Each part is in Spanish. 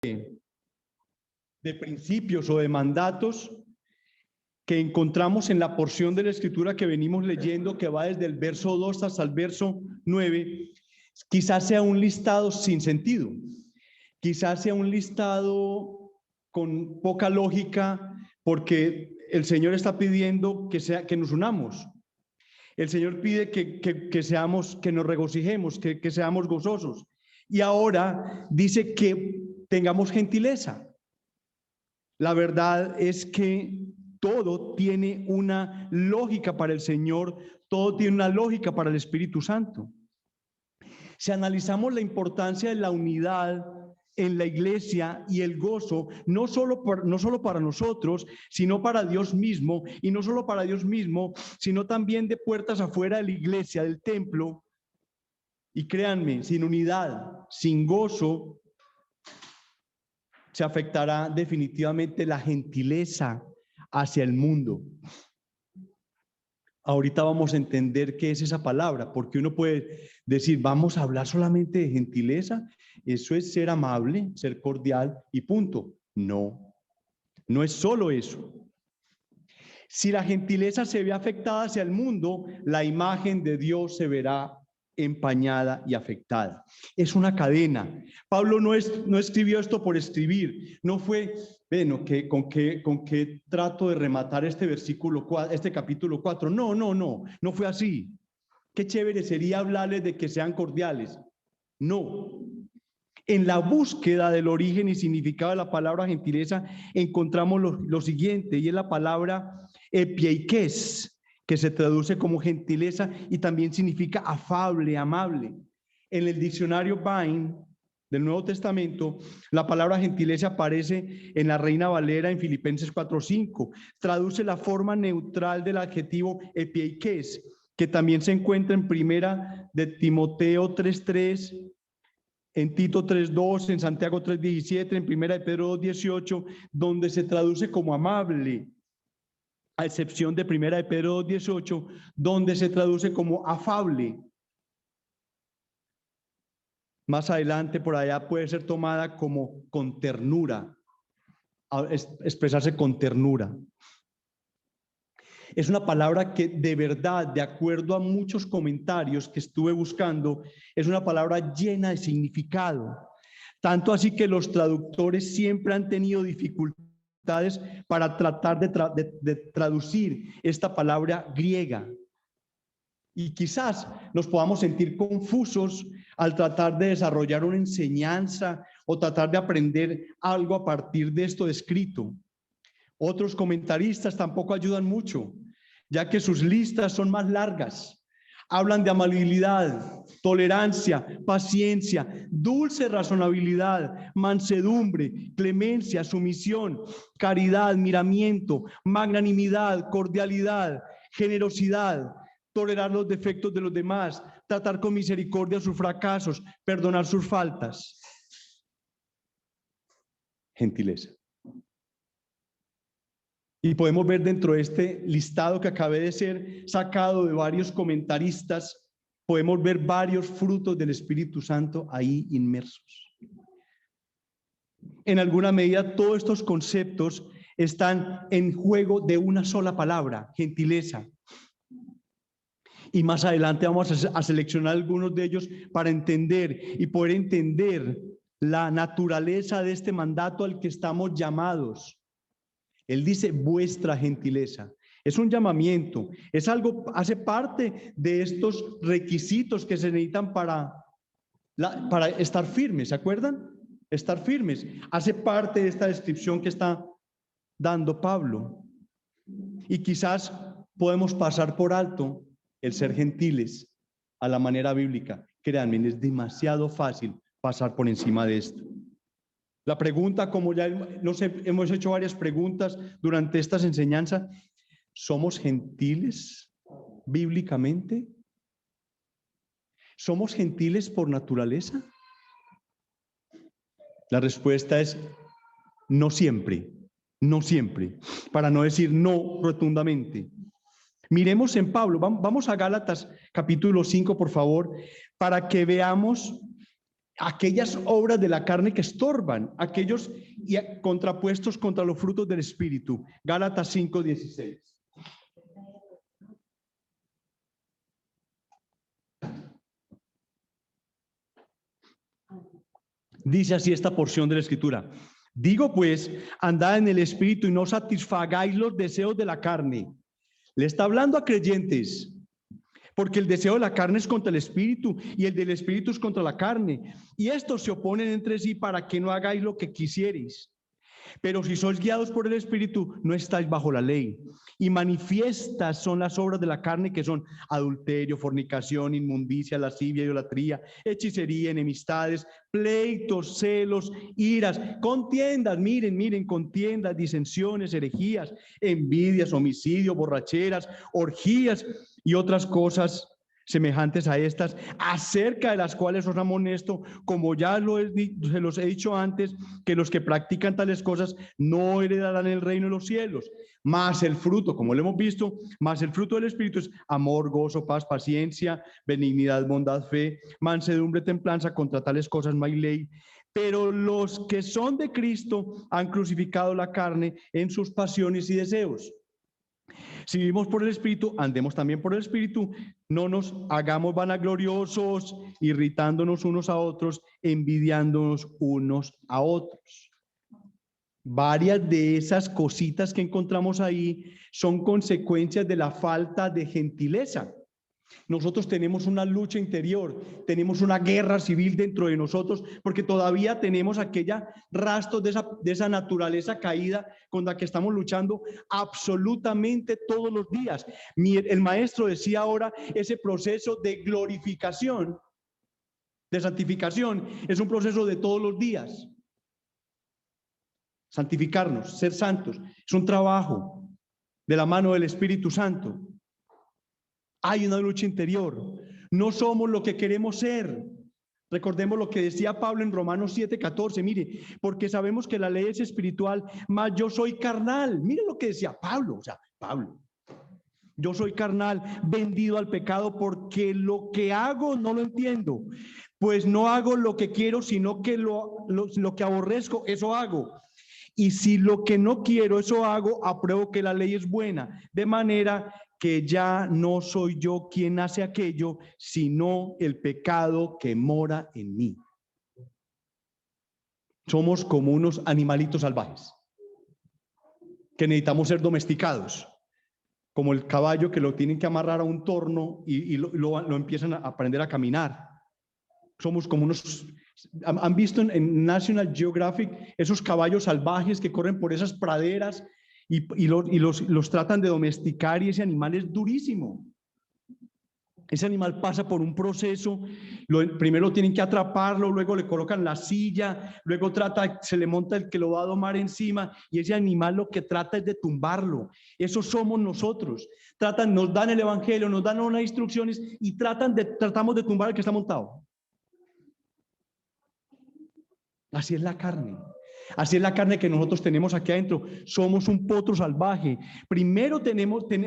de principios o de mandatos que encontramos en la porción de la Escritura que venimos leyendo, que va desde el verso 2 hasta el verso 9, quizás sea un listado sin sentido, quizás sea un listado con poca lógica, porque el Señor está pidiendo que nos unamos. El Señor pide que nos regocijemos, que seamos gozosos. Y ahora dice que tengamos gentileza. La verdad es que todo tiene una lógica para el Señor, todo tiene una lógica para el Espíritu Santo. Si analizamos la importancia de la unidad en la iglesia y el gozo, no solo para nosotros, sino para Dios mismo, y no solo para Dios mismo, sino también de puertas afuera de la iglesia, del templo. Y créanme, sin unidad, sin gozo, se afectará definitivamente la gentileza hacia el mundo. Ahorita vamos a entender qué es esa palabra, porque uno puede decir, vamos a hablar solamente de gentileza. Eso es ser amable, ser cordial y punto. No, no es solo eso. Si la gentileza se ve afectada hacia el mundo, la imagen de Dios se verá empañada y afectada. Es una cadena. Pablo no escribió esto por escribir. No fue, bueno, con qué trato de rematar este versículo, este capítulo 4. No fue así. Qué chévere sería hablarles de que sean cordiales. No. En la búsqueda del origen y significado de la palabra gentileza encontramos lo siguiente, y es la palabra epieikes, que se traduce como gentileza y también significa afable, amable. En el diccionario Vine del Nuevo Testamento, la palabra gentileza aparece en la Reina Valera en Filipenses 4:5. Traduce la forma neutral del adjetivo epieikes, que también se encuentra en Primera de Timoteo 3:3, en Tito 3:2, en Santiago 3:17, en Primera de Pedro 2:18, donde se traduce como amable, a excepción de Primera de Pedro 2:18, donde se traduce como afable. Más adelante, por allá, puede ser tomada como con ternura, expresarse con ternura. Es una palabra que de verdad, de acuerdo a muchos comentarios que estuve buscando, es una palabra llena de significado. Tanto así que los traductores siempre han tenido dificultades para tratar de traducir esta palabra griega. Y quizás nos podamos sentir confusos al tratar de desarrollar una enseñanza o tratar de aprender algo a partir de esto escrito. Otros comentaristas tampoco ayudan mucho, ya que sus listas son más largas. Hablan de amabilidad, tolerancia, paciencia, dulce razonabilidad, mansedumbre, clemencia, sumisión, caridad, miramiento, magnanimidad, cordialidad, generosidad, tolerar los defectos de los demás, tratar con misericordia sus fracasos, perdonar sus faltas. Gentileza. Y podemos ver dentro de este listado que acabé de ser sacado de varios comentaristas, podemos ver varios frutos del Espíritu Santo ahí inmersos. En alguna medida, todos estos conceptos están en juego de una sola palabra, gentileza. Y más adelante vamos a seleccionar algunos de ellos para entender y poder entender la naturaleza de este mandato al que estamos llamados. Él dice vuestra gentileza. Es un llamamiento, es algo, hace parte de estos requisitos que se necesitan para estar firmes, ¿se acuerdan? Estar firmes. Hace parte de esta descripción que está dando Pablo. Y quizás podemos pasar por alto el ser gentiles a la manera bíblica. Créanme, es demasiado fácil pasar por encima de esto. La pregunta, como ya hemos hecho varias preguntas durante estas enseñanzas, ¿somos gentiles bíblicamente? ¿Somos gentiles por naturaleza? La respuesta es no siempre, para no decir no rotundamente. Miremos en Pablo, vamos a Gálatas capítulo 5, por favor, para que veamos aquellas obras de la carne que estorban, aquellos contrapuestos contra los frutos del Espíritu. Gálatas 5:16. Dice así esta porción de la Escritura. Digo pues, andad en el Espíritu y no satisfagáis los deseos de la carne. Le está hablando a creyentes, porque el deseo de la carne es contra el Espíritu y el del Espíritu es contra la carne. Y estos se oponen entre sí para que no hagáis lo que quisierais. Pero si sois guiados por el Espíritu, no estáis bajo la ley. Y manifiestas son las obras de la carne, que son adulterio, fornicación, inmundicia, lascivia, idolatría, hechicería, enemistades, pleitos, celos, iras, contiendas, miren, contiendas, disensiones, herejías, envidias, homicidios, borracheras, orgías y otras cosas semejantes a estas, acerca de las cuales os amonesto, como ya se los he dicho antes, que los que practican tales cosas no heredarán el reino de los cielos. Más el fruto, como lo hemos visto, más el fruto del Espíritu es amor, gozo, paz, paciencia, benignidad, bondad, fe, mansedumbre, templanza. Contra tales cosas no hay ley. Pero los que son de Cristo han crucificado la carne en sus pasiones y deseos. Si vivimos por el Espíritu, andemos también por el Espíritu. No nos hagamos vanagloriosos, irritándonos unos a otros, envidiándonos unos a otros. Varias de esas cositas que encontramos ahí son consecuencias de la falta de gentileza. Nosotros tenemos una lucha interior, tenemos una guerra civil dentro de nosotros, porque todavía tenemos aquella rastros de esa naturaleza caída con la que estamos luchando absolutamente todos los días. El maestro decía ahora, ese proceso de glorificación, de santificación, es un proceso de todos los días. Santificarnos, ser santos, es un trabajo de la mano del Espíritu Santo. Hay una lucha interior. No somos lo que queremos ser. Recordemos lo que decía Pablo en Romanos 7:14. Mire, porque sabemos que la ley es espiritual, mas yo soy carnal. Mire lo que decía Pablo. Pablo. Yo soy carnal, vendido al pecado, porque lo que hago no lo entiendo. Pues no hago lo que quiero, sino que lo que aborrezco, eso hago. Y si lo que no quiero, eso hago, apruebo que la ley es buena. De manera que ya no soy yo quien hace aquello, sino el pecado que mora en mí. Somos como unos animalitos salvajes que necesitamos ser domesticados, como el caballo que lo tienen que amarrar a un torno y lo empiezan a aprender a caminar. Somos como unos... ¿Han visto en National Geographic esos caballos salvajes que corren por esas praderas y los tratan de domesticar, y ese animal es durísimo? Ese animal pasa por un proceso, primero tienen que atraparlo, luego le colocan la silla, luego se le monta el que lo va a domar encima, y ese animal lo que trata es de tumbarlo. Eso somos nosotros. Nos dan el evangelio, nos dan unas instrucciones y tratamos de tumbar al que está montado. Así es la carne. Así es la carne que nosotros tenemos aquí adentro. Somos un potro salvaje. Primero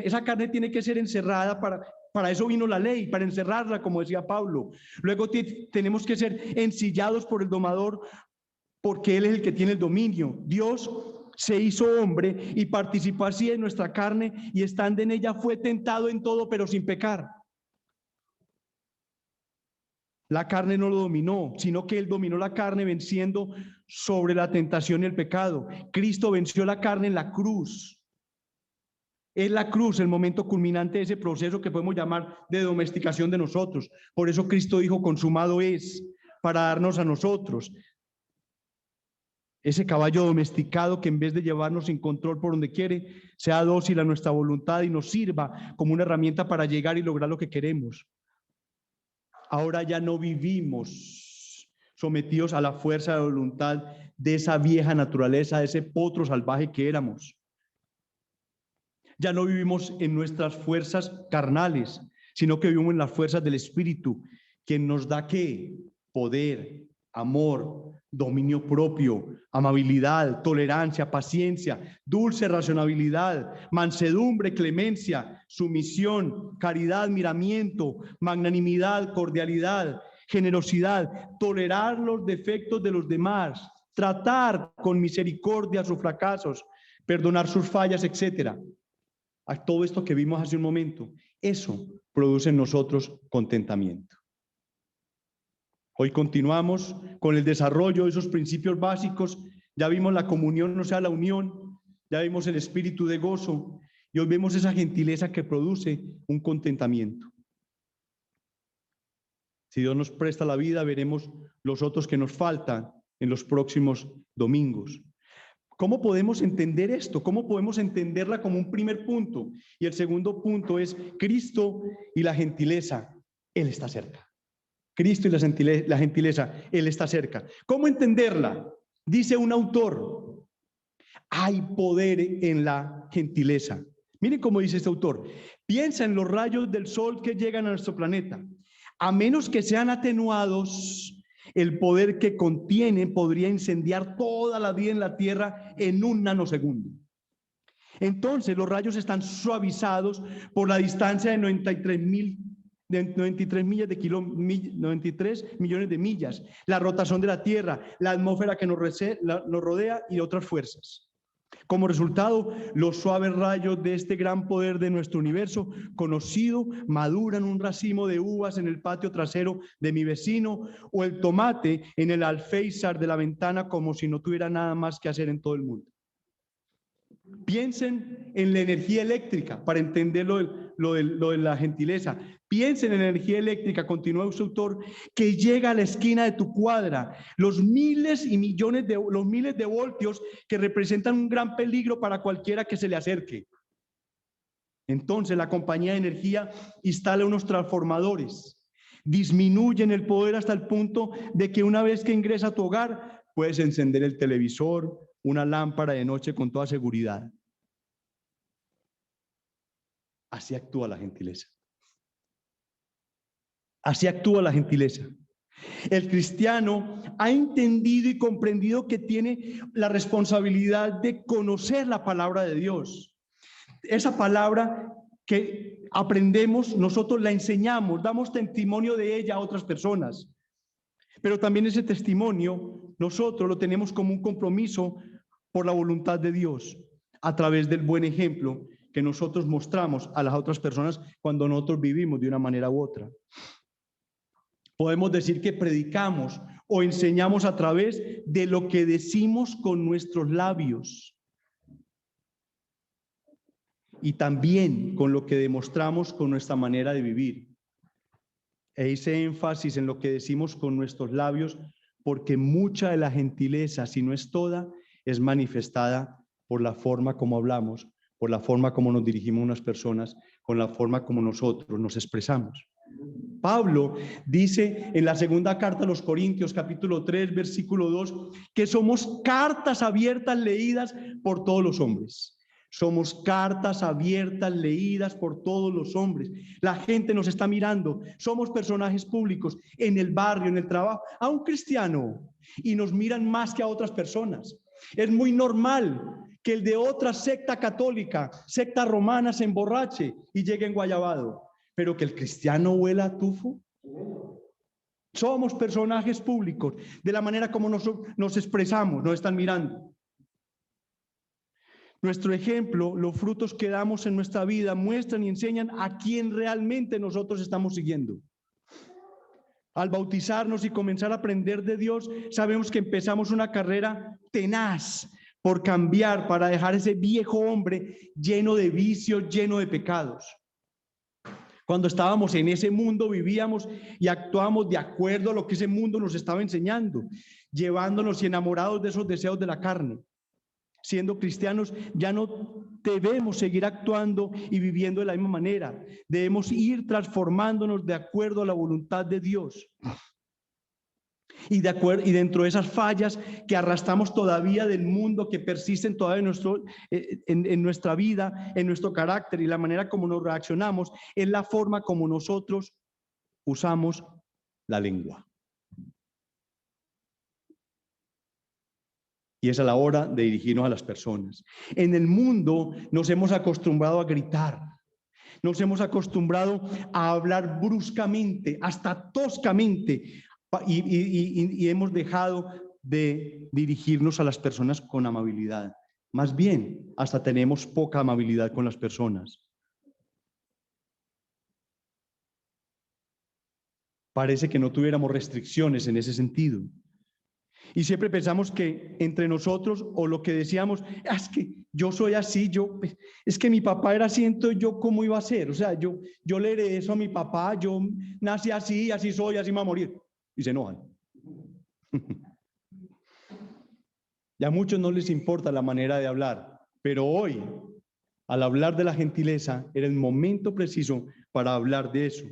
esa carne tiene que ser encerrada, para eso vino la ley, para encerrarla, como decía Pablo. Luego tenemos que ser ensillados por el domador, porque Él es el que tiene el dominio. Dios se hizo hombre y participó así en nuestra carne, y estando en ella fue tentado en todo, pero sin pecar. La carne no lo dominó, sino que Él dominó la carne, venciendo sobre la tentación y el pecado. Cristo venció la carne en la cruz. Es la cruz el momento culminante de ese proceso que podemos llamar de domesticación de nosotros. Por eso Cristo dijo, consumado es, para darnos a nosotros ese caballo domesticado que, en vez de llevarnos sin control por donde quiere, sea dócil a nuestra voluntad y nos sirva como una herramienta para llegar y lograr lo que queremos. Ahora ya no vivimos sometidos a la fuerza de voluntad de esa vieja naturaleza, de ese potro salvaje que éramos. Ya no vivimos en nuestras fuerzas carnales, sino que vivimos en las fuerzas del Espíritu, quien nos da ¿qué? Poder, amor, dominio propio, amabilidad, tolerancia, paciencia, dulce razonabilidad, mansedumbre, clemencia, sumisión, caridad, miramiento, magnanimidad, cordialidad, generosidad, tolerar los defectos de los demás, tratar con misericordia sus fracasos, perdonar sus fallas, etc. A todo esto que vimos hace un momento, eso produce en nosotros contentamiento. Hoy continuamos con el desarrollo de esos principios básicos. Ya vimos la comunión, o sea, la unión. Ya vimos el espíritu de gozo. Y hoy vemos esa gentileza que produce un contentamiento. Si Dios nos presta la vida, veremos los otros que nos faltan en los próximos domingos. ¿Cómo podemos entender esto? ¿Cómo podemos entenderla como un primer punto? Y el segundo punto es Cristo y la gentileza. Él está cerca. Cristo y la gentileza, Él está cerca. ¿Cómo entenderla? Dice un autor, hay poder en la gentileza. Miren cómo dice este autor. Piensa en los rayos del sol que llegan a nuestro planeta. A menos que sean atenuados, el poder que contienen podría incendiar toda la vida en la Tierra en un nanosegundo. Entonces, los rayos están suavizados por la distancia de 93 millones de millas, la rotación de la Tierra, la atmósfera que nos rodea y otras fuerzas. Como resultado, los suaves rayos de este gran poder de nuestro universo conocido maduran un racimo de uvas en el patio trasero de mi vecino o el tomate en el alféizar de la ventana como si no tuviera nada más que hacer en todo el mundo. Piensen en la energía eléctrica para entender lo de la gentileza. Piensen en la energía eléctrica, continúa su autor, que llega a la esquina de tu cuadra. Los miles de voltios que representan un gran peligro para cualquiera que se le acerque. Entonces la compañía de energía instala unos transformadores. Disminuyen el poder hasta el punto de que una vez que ingresa a tu hogar, puedes encender el televisor, una lámpara de noche con toda seguridad. Así actúa la gentileza. Así actúa la gentileza. El cristiano ha entendido y comprendido que tiene la responsabilidad de conocer la palabra de Dios. Esa palabra que aprendemos, nosotros la enseñamos, damos testimonio de ella a otras personas. Pero también ese testimonio nosotros lo tenemos como un compromiso por la voluntad de Dios a través del buen ejemplo que nosotros mostramos a las otras personas cuando nosotros vivimos de una manera u otra. Podemos decir que predicamos o enseñamos a través de lo que decimos con nuestros labios y también con lo que demostramos con nuestra manera de vivir. E hice énfasis en lo que decimos con nuestros labios porque mucha de la gentileza, si no es toda, es manifestada por la forma como hablamos, por la forma como nos dirigimos a unas personas, con la forma como nosotros nos expresamos. Pablo dice en la segunda carta a los Corintios, capítulo 3, versículo 2, que somos cartas abiertas leídas por todos los hombres. Somos cartas abiertas leídas por todos los hombres. La gente nos está mirando. Somos personajes públicos en el barrio, en el trabajo, a un cristiano, y nos miran más que a otras personas. Es muy normal que el de otra secta católica, secta romana, se emborrache y llegue enguayabado, pero que el cristiano huela a tufo. Somos personajes públicos. De la manera como nos expresamos, nos están mirando. Nuestro ejemplo, los frutos que damos en nuestra vida muestran y enseñan a quién realmente nosotros estamos siguiendo. Al bautizarnos y comenzar a aprender de Dios, sabemos que empezamos una carrera tenaz por cambiar, para dejar ese viejo hombre lleno de vicios, lleno de pecados. Cuando estábamos en ese mundo, vivíamos y actuábamos de acuerdo a lo que ese mundo nos estaba enseñando, llevándonos y enamorados de esos deseos de la carne. Siendo cristianos, ya no debemos seguir actuando y viviendo de la misma manera. Debemos ir transformándonos de acuerdo a la voluntad de Dios. Y dentro de esas fallas que arrastramos todavía del mundo, que persisten todavía en nuestra vida, en nuestro carácter y la manera como nos reaccionamos, es la forma como nosotros usamos la lengua. Y es a la hora de dirigirnos a las personas. En el mundo nos hemos acostumbrado a gritar. Nos hemos acostumbrado a hablar bruscamente, hasta toscamente, y hemos dejado de dirigirnos a las personas con amabilidad. Más bien, hasta tenemos poca amabilidad con las personas. Parece que no tuviéramos restricciones en ese sentido. Y siempre pensamos que entre nosotros, o lo que decíamos, es que yo soy así, es que mi papá era así, entonces yo cómo iba a ser. O sea, yo le heredé eso a mi papá, yo nací así, así soy, así me voy a morir. Y se enojan. Y a muchos no les importa la manera de hablar, pero hoy, al hablar de la gentileza, era el momento preciso para hablar de eso.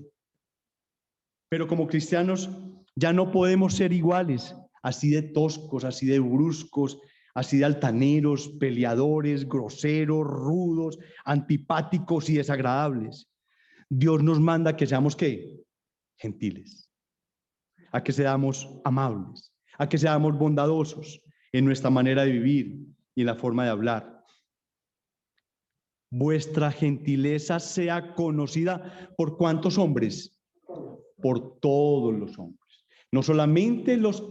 Pero como cristianos ya no podemos ser iguales, así de toscos, así de bruscos, así de altaneros, peleadores, groseros, rudos, antipáticos y desagradables. Dios nos manda que seamos ¿qué? Gentiles, a que seamos amables, a que seamos bondadosos en nuestra manera de vivir y en la forma de hablar. Vuestra gentileza sea conocida por ¿cuántos hombres? Por todos los hombres. No solamente los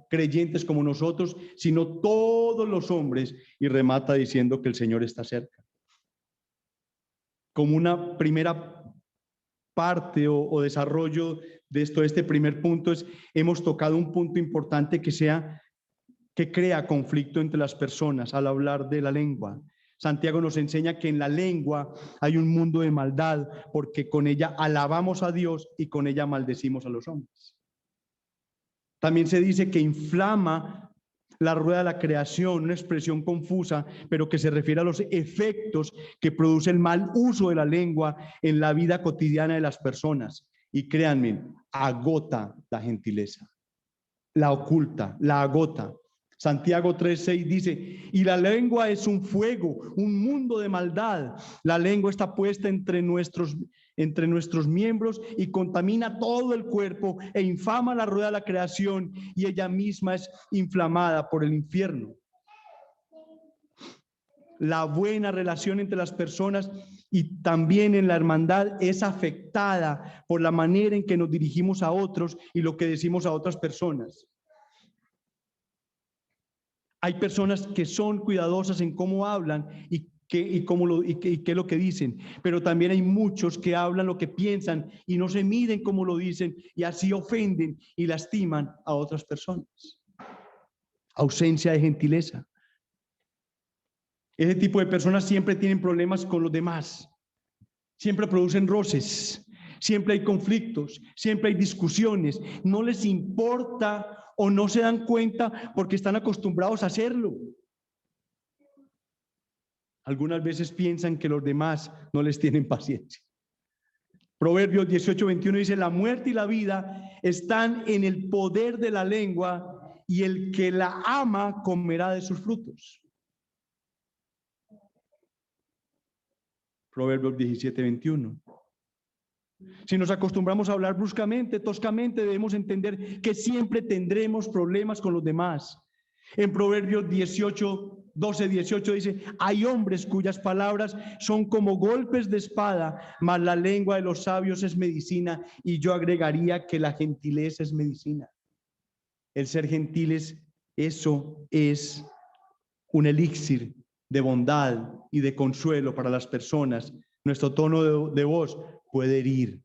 creyentes como nosotros, sino todos los hombres. Y remata diciendo que el Señor está cerca. Como una primera parte o desarrollo de este primer punto hemos tocado un punto importante que crea conflicto entre las personas al hablar de la lengua. Santiago nos enseña que en la lengua hay un mundo de maldad, porque con ella alabamos a Dios y con ella maldecimos a los hombres. También se dice que inflama la rueda de la creación, una expresión confusa, pero que se refiere a los efectos que produce el mal uso de la lengua en la vida cotidiana de las personas. Y créanme, agota la gentileza, la oculta, la agota. Santiago 3:6 dice, y la lengua es un fuego, un mundo de maldad. La lengua está puesta entre nuestros miembros y contamina todo el cuerpo e infama la rueda de la creación, y ella misma es inflamada por el infierno. La buena relación entre las personas y también en la hermandad es afectada por la manera en que nos dirigimos a otros y lo que decimos a otras personas. Hay personas que son cuidadosas en cómo hablan y qué es lo que dicen, pero también hay muchos que hablan lo que piensan y no se miden cómo lo dicen, y así ofenden y lastiman a otras personas. Ausencia de gentileza. Ese tipo de personas siempre tienen problemas con los demás, siempre producen roces, siempre hay conflictos, siempre hay discusiones, no les importa o no se dan cuenta porque están acostumbrados a hacerlo. Algunas veces piensan que los demás no les tienen paciencia. Proverbios 18:21 dice, la muerte y la vida están en el poder de la lengua, y el que la ama comerá de sus frutos. Proverbios 17:21. Si nos acostumbramos a hablar bruscamente, toscamente, debemos entender que siempre tendremos problemas con los demás. En Proverbios 12:18 dice, hay hombres cuyas palabras son como golpes de espada, mas la lengua de los sabios es medicina, y yo agregaría que la gentileza es medicina. El ser gentiles, eso es un elixir de bondad y de consuelo para las personas. Nuestro tono de voz puede herir,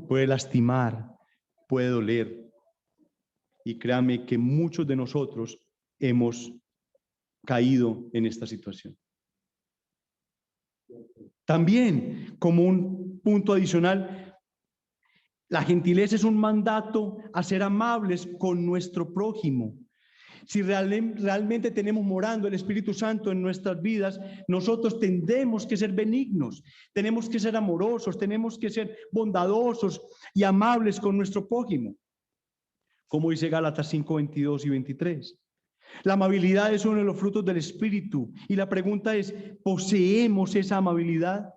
puede lastimar, puede doler. Y créame que muchos de nosotros hemos caído en esta situación. También, como un punto adicional, la gentileza es un mandato a ser amables con nuestro prójimo. Si realmente tenemos morando el Espíritu Santo en nuestras vidas, nosotros tendremos que ser benignos, tenemos que ser amorosos, tenemos que ser bondadosos y amables con nuestro prójimo. Como dice Gálatas 5:22 y 23. La amabilidad es uno de los frutos del Espíritu. Y la pregunta es, ¿poseemos esa amabilidad?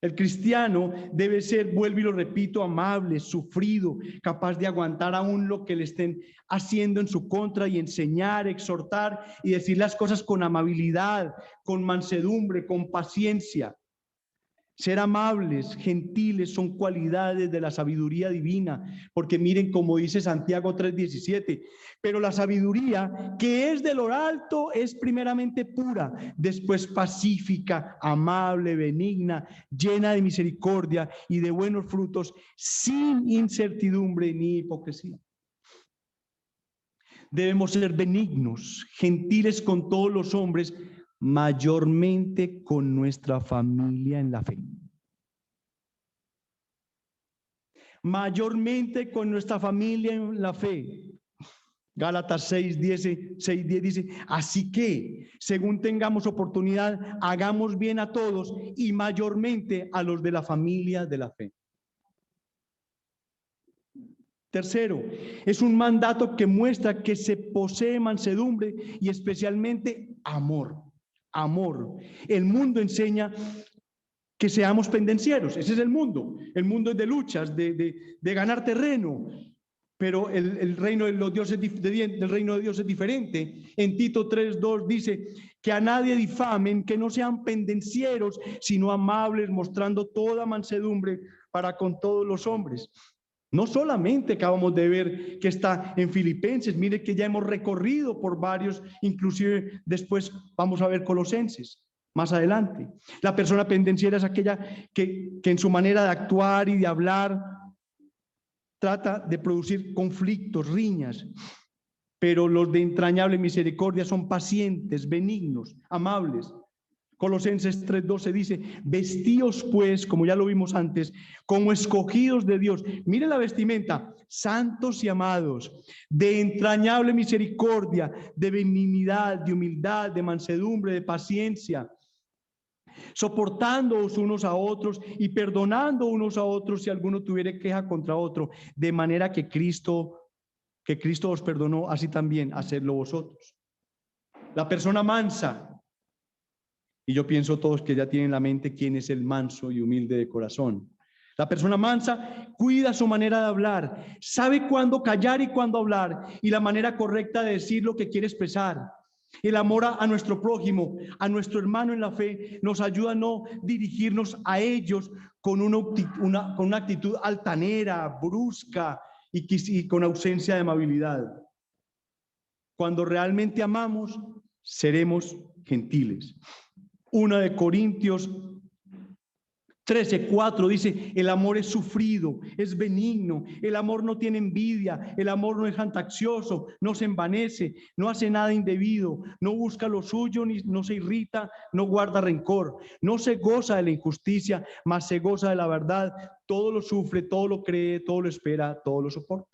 El cristiano debe ser, vuelvo y lo repito, amable, sufrido, capaz de aguantar aún lo que le estén haciendo en su contra y enseñar, exhortar y decir las cosas con amabilidad, con mansedumbre, con paciencia. Ser amables, gentiles, son cualidades de la sabiduría divina, porque miren como dice Santiago 3:17, pero la sabiduría que es de lo alto es primeramente pura, después pacífica, amable, benigna, llena de misericordia y de buenos frutos, sin incertidumbre ni hipocresía. Debemos ser benignos, gentiles con todos los hombres, mayormente con nuestra familia en la fe. Mayormente con nuestra familia en la fe. Gálatas 6:10 dice, así que, según tengamos oportunidad, hagamos bien a todos y mayormente a los de la familia de la fe. Tercero, es un mandato que muestra que se posee mansedumbre y especialmente amor. Amor. El mundo enseña que seamos pendencieros. Ese es el mundo. El mundo es de luchas, de ganar terreno. Pero el reino de los dioses del reino de Dios es diferente. En Tito 3:2 dice que a nadie difamen, que no sean pendencieros, sino amables, mostrando toda mansedumbre para con todos los hombres. No solamente acabamos de ver que está en Filipenses, mire que ya hemos recorrido por varios, inclusive después vamos a ver Colosenses, más adelante. La persona pendenciera es aquella que en su manera de actuar y de hablar trata de producir conflictos, riñas, pero los de entrañable misericordia son pacientes, benignos, amables. Colosenses 3:12 dice, vestíos pues, como ya lo vimos antes, como escogidos de Dios. Mire la vestimenta, santos y amados, de entrañable misericordia, de benignidad, de humildad, de mansedumbre, de paciencia, soportándoos unos a otros y perdonando unos a otros si alguno tuviere queja contra otro, de manera que Cristo os perdonó, así también hacedlo vosotros. La persona mansa, y yo pienso todos que ya tienen en la mente quién es el manso y humilde de corazón. La persona mansa cuida su manera de hablar, sabe cuándo callar y cuándo hablar, y la manera correcta de decir lo que quiere expresar. El amor a nuestro prójimo, a nuestro hermano en la fe, nos ayuda a no dirigirnos a ellos con una actitud altanera, brusca y con ausencia de amabilidad. Cuando realmente amamos, seremos gentiles. 1 de Corintios 13:4 dice, el amor es sufrido, es benigno, el amor no tiene envidia, el amor no es jactancioso, no se envanece, no hace nada indebido, no busca lo suyo, no se irrita, no guarda rencor, no se goza de la injusticia, mas se goza de la verdad, todo lo sufre, todo lo cree, todo lo espera, todo lo soporta.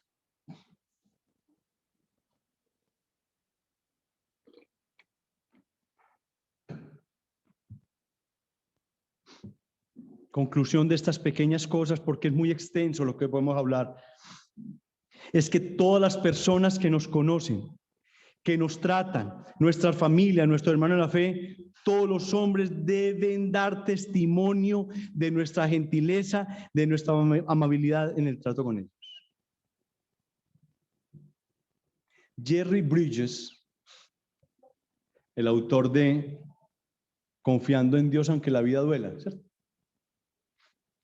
Conclusión de estas pequeñas cosas, porque es muy extenso lo que podemos hablar, es que todas las personas que nos conocen, que nos tratan, nuestra familia, nuestro hermano en la fe, todos los hombres deben dar testimonio de nuestra gentileza, de nuestra amabilidad en el trato con ellos. Jerry Bridges, el autor de Confiando en Dios aunque la vida duela, ¿cierto?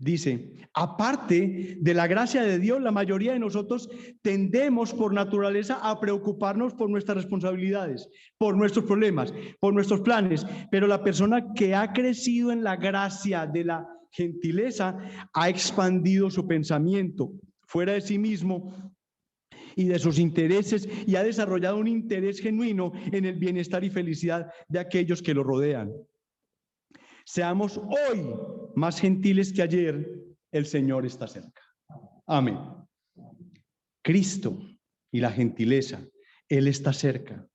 Dice, aparte de la gracia de Dios, la mayoría de nosotros tendemos por naturaleza a preocuparnos por nuestras responsabilidades, por nuestros problemas, por nuestros planes, pero la persona que ha crecido en la gracia de la gentileza ha expandido su pensamiento fuera de sí mismo y de sus intereses y ha desarrollado un interés genuino en el bienestar y felicidad de aquellos que lo rodean. Seamos hoy más gentiles que ayer, el Señor está cerca. Amén. Cristo y la gentileza, Él está cerca.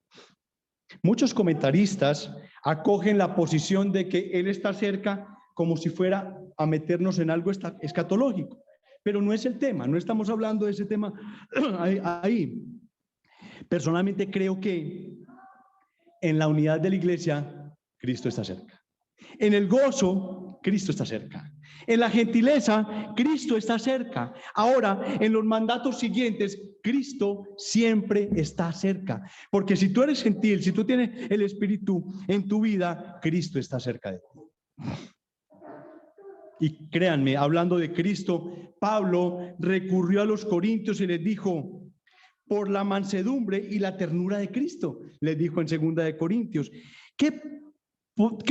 Muchos comentaristas acogen la posición de que Él está cerca como si fuera a meternos en algo escatológico, pero no es el tema, no estamos hablando de ese tema ahí. Personalmente creo que en la unidad de la iglesia, Cristo está cerca. En el gozo, Cristo está cerca. En la gentileza, Cristo está cerca. Ahora, en los mandatos siguientes, Cristo siempre está cerca. Porque si tú eres gentil, si tú tienes el Espíritu en tu vida, Cristo está cerca de ti. Y créanme, hablando de Cristo, Pablo recurrió a los corintios y les dijo, por la mansedumbre y la ternura de Cristo, les dijo en 2 de Corintios. ¿Qué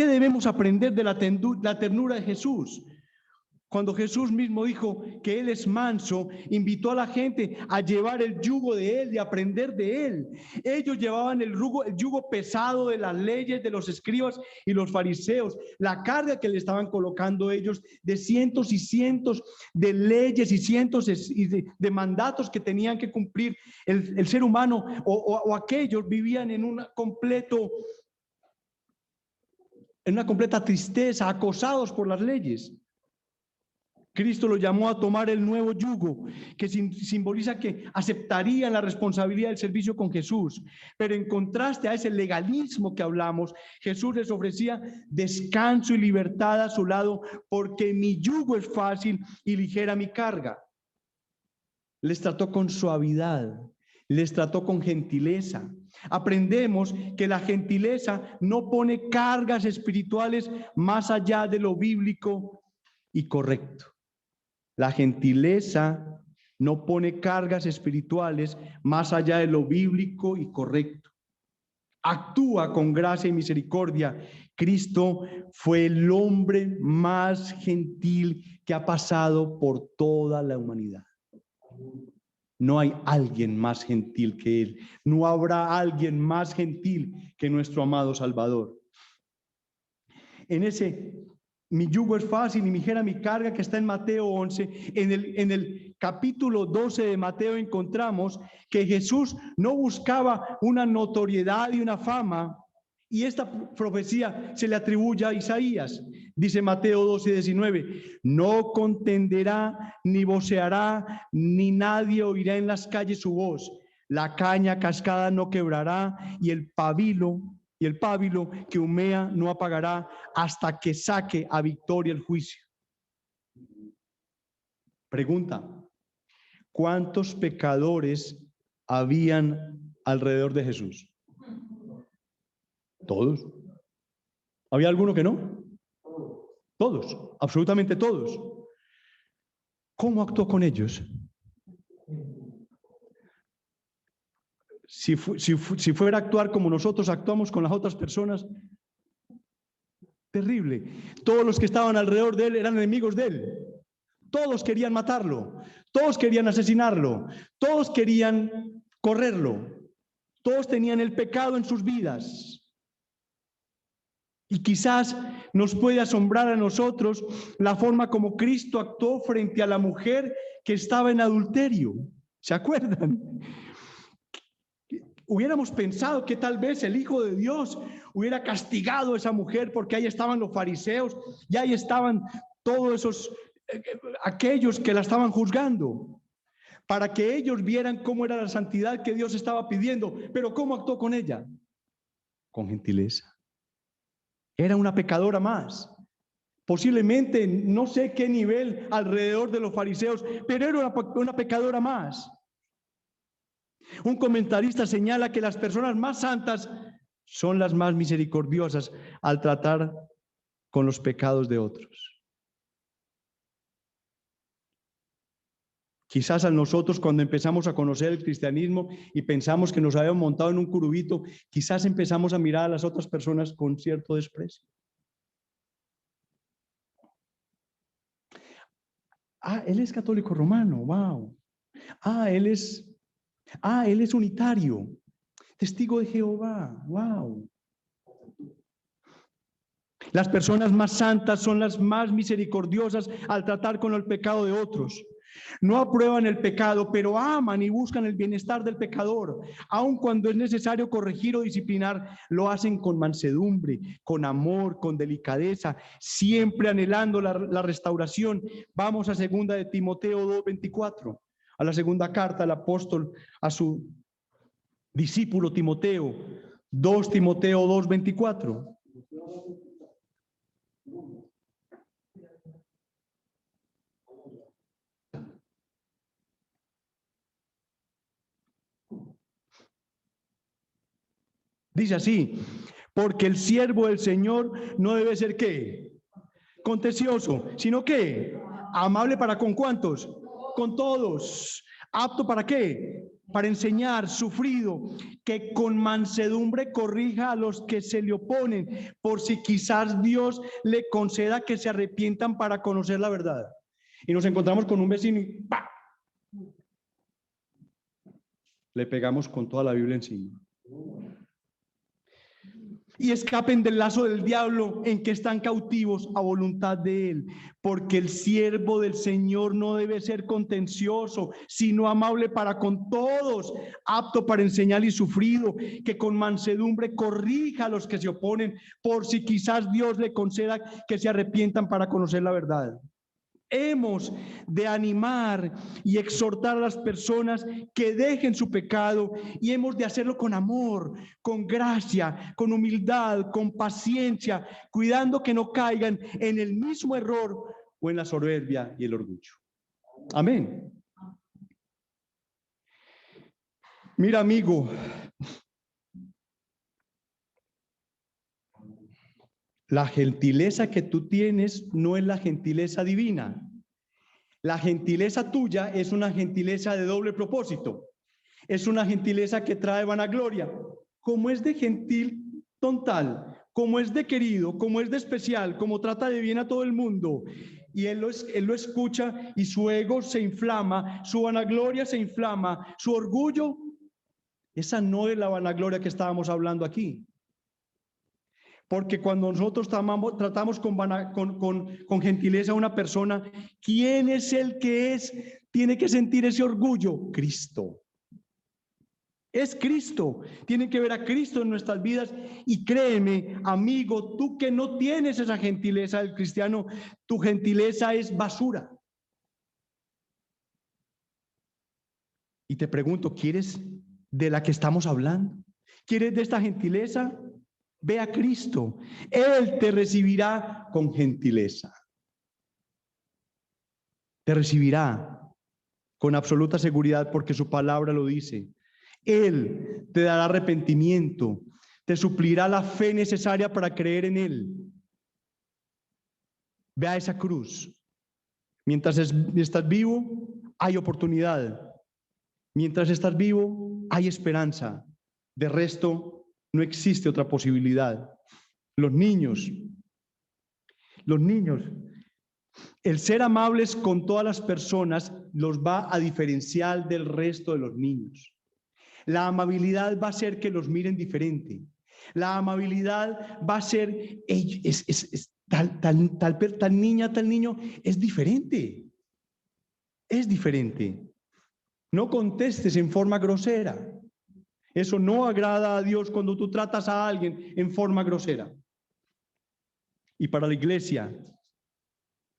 debemos aprender de la ternura de Jesús? Cuando Jesús mismo dijo que Él es manso, invitó a la gente a llevar el yugo de Él y aprender de Él. Ellos llevaban el yugo pesado de las leyes de los escribas y los fariseos, la carga que le estaban colocando ellos de cientos y cientos de leyes y cientos de mandatos que tenían que cumplir el ser humano o aquellos vivían en una completa tristeza, acosados por las leyes. Cristo lo llamó a tomar el nuevo yugo, que simboliza que aceptarían la responsabilidad del servicio con Jesús. Pero en contraste a ese legalismo que hablamos, Jesús les ofrecía descanso y libertad a su lado, porque mi yugo es fácil y ligera mi carga. Les trató con suavidad, les trató con gentileza. Aprendemos que la gentileza no pone cargas espirituales más allá de lo bíblico y correcto. La gentileza no pone cargas espirituales más allá de lo bíblico y correcto. Actúa con gracia y misericordia. Cristo fue el hombre más gentil que ha pasado por toda la humanidad. No hay alguien más gentil que Él. No habrá alguien más gentil que nuestro amado Salvador. Mi yugo es fácil y ligera mi carga, que está en Mateo 11. En el capítulo 12 de Mateo encontramos que Jesús no buscaba una notoriedad y una fama, y esta profecía se le atribuye a Isaías. Dice Mateo 12:19, no contenderá, ni voceará, ni nadie oirá en las calles su voz. La caña cascada no quebrará, y el pábilo que humea no apagará hasta que saque a victoria el juicio. Pregunta, ¿cuántos pecadores habían alrededor de Jesús? ¿Todos? ¿Había alguno que no? Todos, absolutamente todos. ¿Cómo actuó con ellos? Si fuera a actuar como nosotros actuamos con las otras personas, terrible. Todos los que estaban alrededor de él eran enemigos de él. Todos querían matarlo, todos querían asesinarlo, todos querían correrlo, todos tenían el pecado en sus vidas. Y quizás nos puede asombrar a nosotros la forma como Cristo actuó frente a la mujer que estaba en adulterio. ¿Se acuerdan? Hubiéramos pensado que tal vez el Hijo de Dios hubiera castigado a esa mujer, porque ahí estaban los fariseos y ahí estaban todos aquellos que la estaban juzgando, para que ellos vieran cómo era la santidad que Dios estaba pidiendo. Pero ¿cómo actuó con ella? Con gentileza. Era una pecadora más. Posiblemente no sé qué nivel alrededor de los fariseos, pero era una pecadora más. Un comentarista señala que las personas más santas son las más misericordiosas al tratar con los pecados de otros. Quizás a nosotros, cuando empezamos a conocer el cristianismo y pensamos que nos habíamos montado en un curubito, quizás empezamos a mirar a las otras personas con cierto desprecio. Él es católico romano, wow. Él es unitario, testigo de Jehová, wow. Las personas más santas son las más misericordiosas al tratar con el pecado de otros. No aprueban el pecado, pero aman y buscan el bienestar del pecador. Aun cuando es necesario corregir o disciplinar, lo hacen con mansedumbre, con amor, con delicadeza, siempre anhelando la restauración. Vamos a 2 de Timoteo 2:24, a la segunda carta del apóstol a su discípulo Timoteo, 2 Timoteo 2:24. Dice así, porque el siervo del Señor no debe ser ¿qué? Contencioso, sino que amable para con ¿cuántos? Con todos. ¿Apto para qué? Para enseñar, sufrido, que con mansedumbre corrija a los que se le oponen, por si quizás Dios le conceda que se arrepientan para conocer la verdad. Y nos encontramos con un vecino y ¡pah! Le pegamos con toda la Biblia encima. Y escapen del lazo del diablo en que están cautivos a voluntad de él, porque el siervo del Señor no debe ser contencioso, sino amable para con todos, apto para enseñar y sufrido, que con mansedumbre corrija a los que se oponen, por si quizás Dios le conceda que se arrepientan para conocer la verdad. Hemos de animar y exhortar a las personas que dejen su pecado, y hemos de hacerlo con amor, con gracia, con humildad, con paciencia, cuidando que no caigan en el mismo error o en la soberbia y el orgullo. Amén. Mira, amigo, la gentileza que tú tienes no es la gentileza divina. La gentileza tuya es una gentileza de doble propósito. Es una gentileza que trae vanagloria. Como es de gentil total, como es de querido, como es de especial, como trata de bien a todo el mundo, y él lo escucha y su ego se inflama, su vanagloria se inflama, su orgullo, esa no es la vanagloria que estábamos hablando aquí. Porque cuando nosotros tratamos con gentileza a una persona, ¿quién es el que tiene que sentir ese orgullo? Cristo. Es Cristo. Tienen que ver a Cristo en nuestras vidas. Y créeme, amigo, tú que no tienes esa gentileza del cristiano, tu gentileza es basura. Y te pregunto, ¿quieres de la que estamos hablando? ¿Quieres de esta gentileza? Ve a Cristo, Él te recibirá con gentileza. Te recibirá con absoluta seguridad porque su palabra lo dice. Él te dará arrepentimiento, te suplirá la fe necesaria para creer en Él. Ve a esa cruz. Mientras estás vivo, hay oportunidad. Mientras estás vivo, hay esperanza. De resto, no existe otra posibilidad. Los niños, el ser amables con todas las personas los va a diferenciar del resto de los niños. La amabilidad va a hacer que los miren diferente. La amabilidad va a ser, tal niña, tal niño, es diferente. Es diferente. No contestes en forma grosera. Eso no agrada a Dios cuando tú tratas a alguien en forma grosera. Y para la iglesia,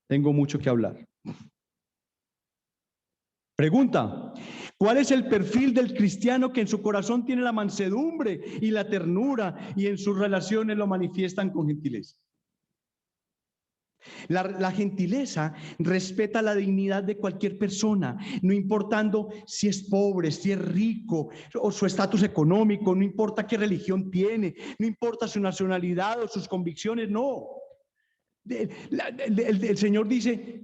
tengo mucho que hablar. Pregunta, ¿cuál es el perfil del cristiano que en su corazón tiene la mansedumbre y la ternura y en sus relaciones lo manifiestan con gentileza? La gentileza respeta la dignidad de cualquier persona, no importando si es pobre, si es rico o su estatus económico, no importa qué religión tiene, no importa su nacionalidad o sus convicciones, no. El Señor dice,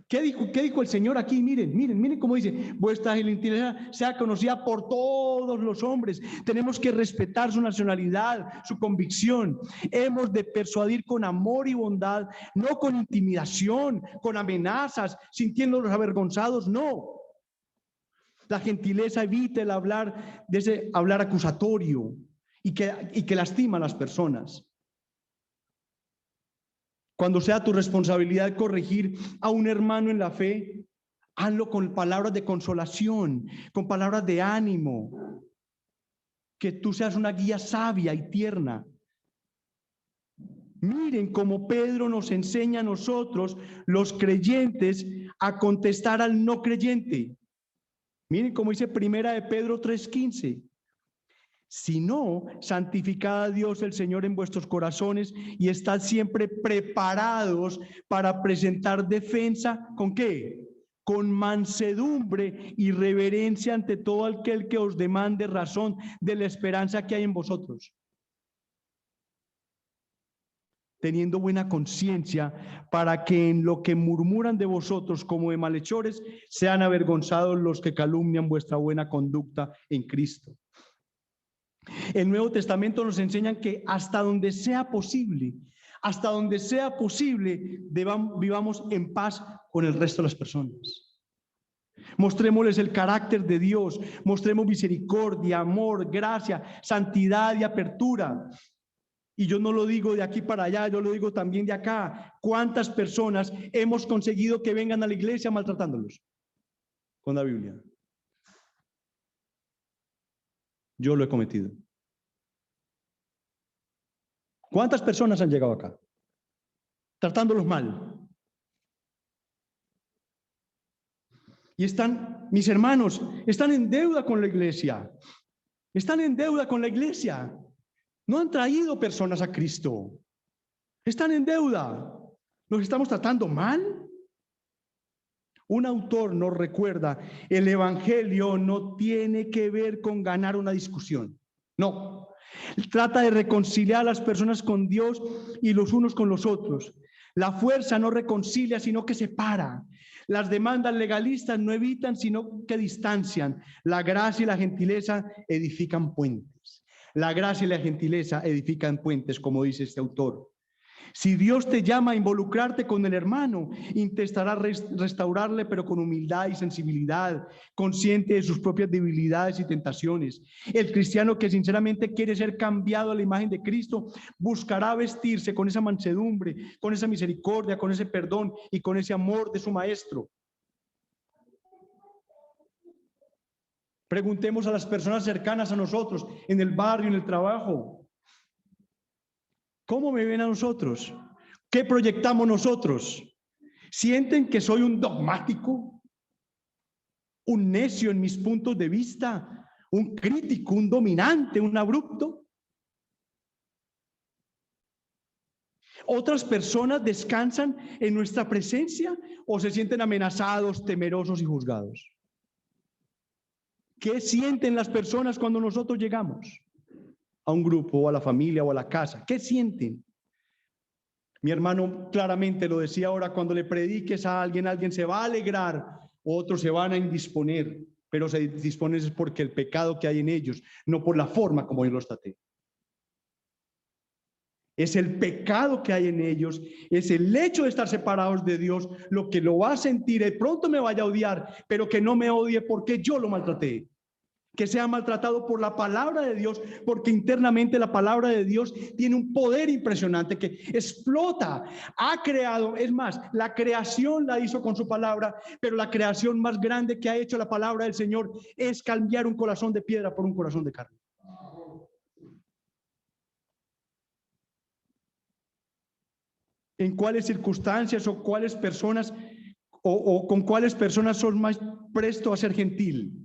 ¿qué dijo el Señor aquí? Miren cómo dice, vuestra gentileza sea conocida por todos los hombres. Tenemos que respetar su nacionalidad, su convicción. Hemos de persuadir con amor y bondad, no con intimidación, con amenazas, sintiéndonos avergonzados, no. La gentileza evita el hablar de ese hablar acusatorio y que lastima a las personas. Cuando sea tu responsabilidad corregir a un hermano en la fe, hazlo con palabras de consolación, con palabras de ánimo. Que tú seas una guía sabia y tierna. Miren cómo Pedro nos enseña a nosotros, los creyentes, a contestar al no creyente. Miren cómo dice Primera de Pedro 3:15. Si no, santificad a Dios el Señor en vuestros corazones y estad siempre preparados para presentar defensa, ¿con qué? Con mansedumbre y reverencia ante todo aquel que os demande razón de la esperanza que hay en vosotros. teniendo buena conciencia, para que en lo que murmuran de vosotros como de malhechores, sean avergonzados los que calumnian vuestra buena conducta en Cristo. El Nuevo Testamento nos enseña que hasta donde sea posible, vivamos en paz con el resto de las personas. Mostrémosles el carácter de Dios, mostremos misericordia, amor, gracia, santidad y apertura. Y yo no lo digo de aquí para allá, yo lo digo también de acá. ¿Cuántas personas hemos conseguido que vengan a la iglesia maltratándolos con la Biblia? Yo lo he cometido. ¿Cuántas personas han llegado acá tratándolos mal? Y están, mis hermanos, están en deuda con la iglesia. Están en deuda con la iglesia. No han traído personas a Cristo. Están en deuda. ¿Los estamos tratando mal? Un autor nos recuerda, el evangelio no tiene que ver con ganar una discusión. No. Trata de reconciliar a las personas con Dios y los unos con los otros. La fuerza no reconcilia, sino que separa. Las demandas legalistas no evitan, sino que distancian. La gracia y la gentileza edifican puentes. La gracia y la gentileza edifican puentes, como dice este autor. Si Dios te llama a involucrarte con el hermano, intentará restaurarle, pero con humildad y sensibilidad, consciente de sus propias debilidades y tentaciones. El cristiano que sinceramente quiere ser cambiado a la imagen de Cristo, buscará vestirse con esa mansedumbre, con esa misericordia, con ese perdón y con ese amor de su maestro. Preguntemos a las personas cercanas a nosotros, en el barrio, en el trabajo, ¿cómo me ven a nosotros? ¿Qué proyectamos nosotros? ¿Sienten que soy un dogmático? ¿Un necio en mis puntos de vista? ¿Un crítico? ¿Un dominante? ¿Un abrupto? ¿Otras personas descansan en nuestra presencia o se sienten amenazados, temerosos y juzgados? ¿Qué sienten las personas cuando nosotros llegamos a un grupo o a la familia o a la casa? ¿Qué sienten? Mi hermano claramente lo decía ahora, cuando le prediques a alguien se va a alegrar, otros se van a indisponer, pero se disponen es porque el pecado que hay en ellos, no por la forma como yo los traté. Es el pecado que hay en ellos, es el hecho de estar separados de Dios, lo que lo va a sentir, de pronto me vaya a odiar, pero que no me odie porque yo lo maltraté. Que sea maltratado por la palabra de Dios, porque internamente la palabra de Dios tiene un poder impresionante que explota, ha creado, es más, la creación la hizo con su palabra, pero la creación más grande que ha hecho la palabra del Señor es cambiar un corazón de piedra por un corazón de carne. ¿En cuáles circunstancias o cuáles personas o con cuáles personas son más presto a ser gentil?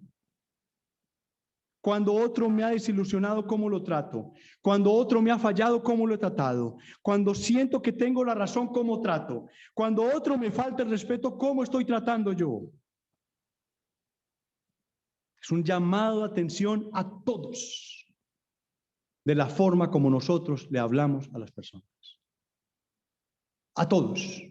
Cuando otro me ha desilusionado, ¿cómo lo trato? Cuando otro me ha fallado, ¿cómo lo he tratado? Cuando siento que tengo la razón, ¿cómo trato? Cuando otro me falta el respeto, ¿cómo estoy tratando yo? Es un llamado de atención a todos, de la forma como nosotros le hablamos a las personas. A todos.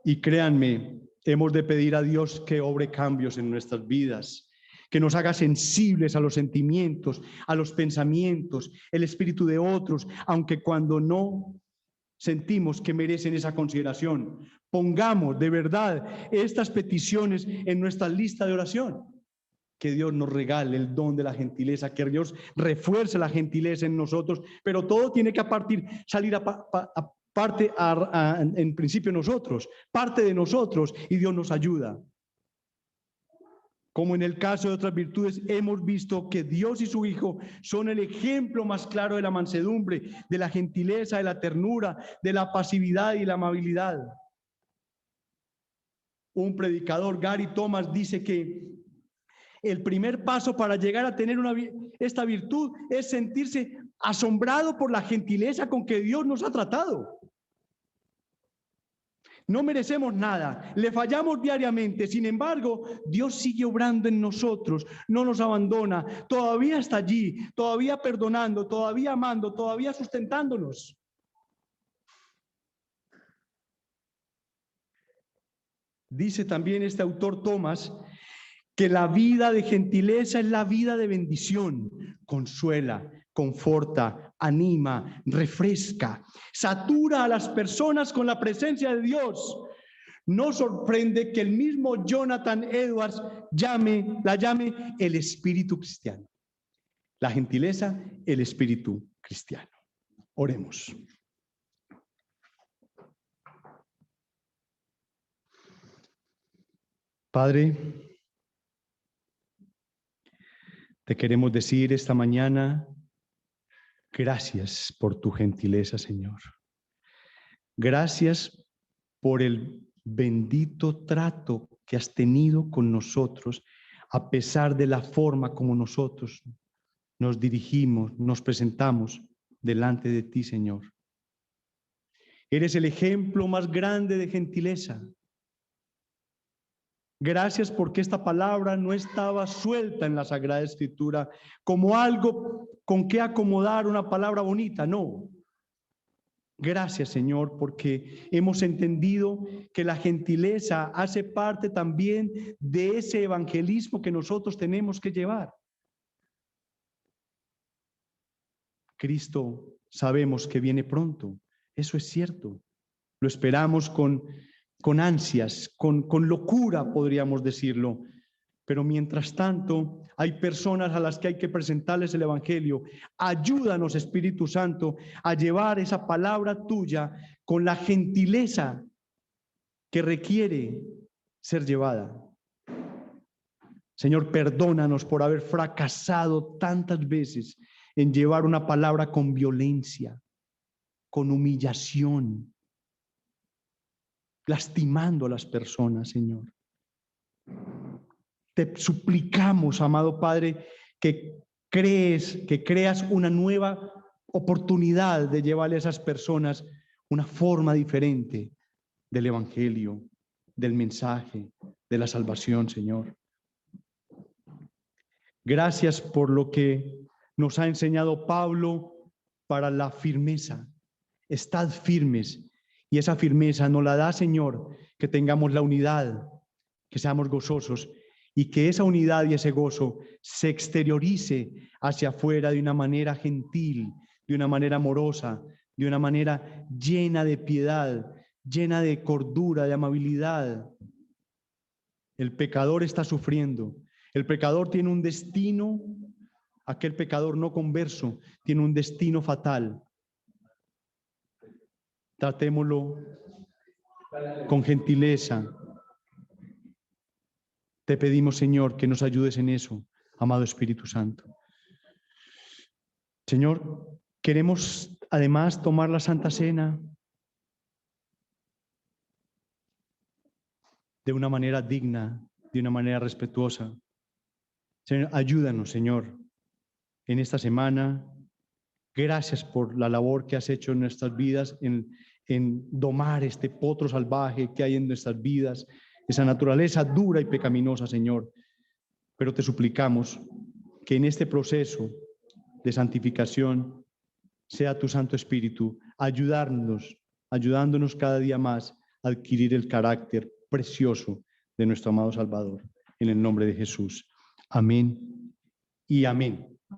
Y créanme, hemos de pedir a Dios que obre cambios en nuestras vidas, que nos haga sensibles a los sentimientos, a los pensamientos, el espíritu de otros, aunque cuando no sentimos que merecen esa consideración. Pongamos de verdad estas peticiones en nuestra lista de oración. Que Dios nos regale el don de la gentileza, que Dios refuerce la gentileza en nosotros, pero todo tiene que salir en principio nosotros, parte de nosotros, y Dios nos ayuda. Como en el caso de otras virtudes, hemos visto que Dios y su Hijo son el ejemplo más claro de la mansedumbre, de la gentileza, de la ternura, de la pasividad y la amabilidad. Un predicador, Gary Thomas, dice que el primer paso para llegar a tener esta virtud es sentirse asombrado por la gentileza con que Dios nos ha tratado. No merecemos nada, le fallamos diariamente. Sin embargo, Dios sigue obrando en nosotros, no nos abandona, todavía está allí, todavía perdonando, todavía amando, todavía sustentándonos. Dice también este autor Tomás que la vida de gentileza es la vida de bendición. Consuela, conforta, anima, refresca, satura a las personas con la presencia de Dios. No sorprende que el mismo Jonathan Edwards la llame el espíritu cristiano. La gentileza, el espíritu cristiano. Oremos. Padre, te queremos decir esta mañana, gracias por tu gentileza, Señor. Gracias por el bendito trato que has tenido con nosotros, a pesar de la forma como nosotros nos dirigimos, nos presentamos delante de ti, Señor. Eres el ejemplo más grande de gentileza. Gracias porque esta palabra no estaba suelta en la Sagrada Escritura como algo con que acomodar una palabra bonita, no. Gracias, Señor, porque hemos entendido que la gentileza hace parte también de ese evangelismo que nosotros tenemos que llevar. Cristo sabemos que viene pronto, eso es cierto. Lo esperamos con ansias, con locura, podríamos decirlo. Pero mientras tanto, hay personas a las que hay que presentarles el Evangelio. Ayúdanos, Espíritu Santo, a llevar esa palabra tuya con la gentileza que requiere ser llevada. Señor, perdónanos por haber fracasado tantas veces en llevar una palabra con violencia, con humillación, lastimando a las personas, Señor. Te suplicamos, amado Padre, que creas una nueva oportunidad de llevarle a esas personas una forma diferente del Evangelio, del mensaje, de la salvación, Señor. Gracias por lo que nos ha enseñado Pablo para la firmeza. Estad firmes, y esa firmeza nos la da, Señor, que tengamos la unidad, que seamos gozosos, y que esa unidad y ese gozo se exteriorice hacia afuera de una manera gentil, de una manera amorosa, de una manera llena de piedad, llena de cordura, de amabilidad. El pecador está sufriendo. El pecador tiene un destino, aquel pecador no converso tiene un destino fatal. Tratémoslo con gentileza. Te pedimos, Señor, que nos ayudes en eso, amado Espíritu Santo. Señor, queremos además tomar la Santa Cena de una manera digna, de una manera respetuosa. Señor, ayúdanos, Señor, en esta semana. Gracias por la labor que has hecho en nuestras vidas, en domar este potro salvaje que hay en nuestras vidas, esa naturaleza dura y pecaminosa, Señor. Pero te suplicamos que en este proceso de santificación sea tu Santo Espíritu ayudándonos cada día más a adquirir el carácter precioso de nuestro amado Salvador. En el nombre de Jesús. Amén y amén.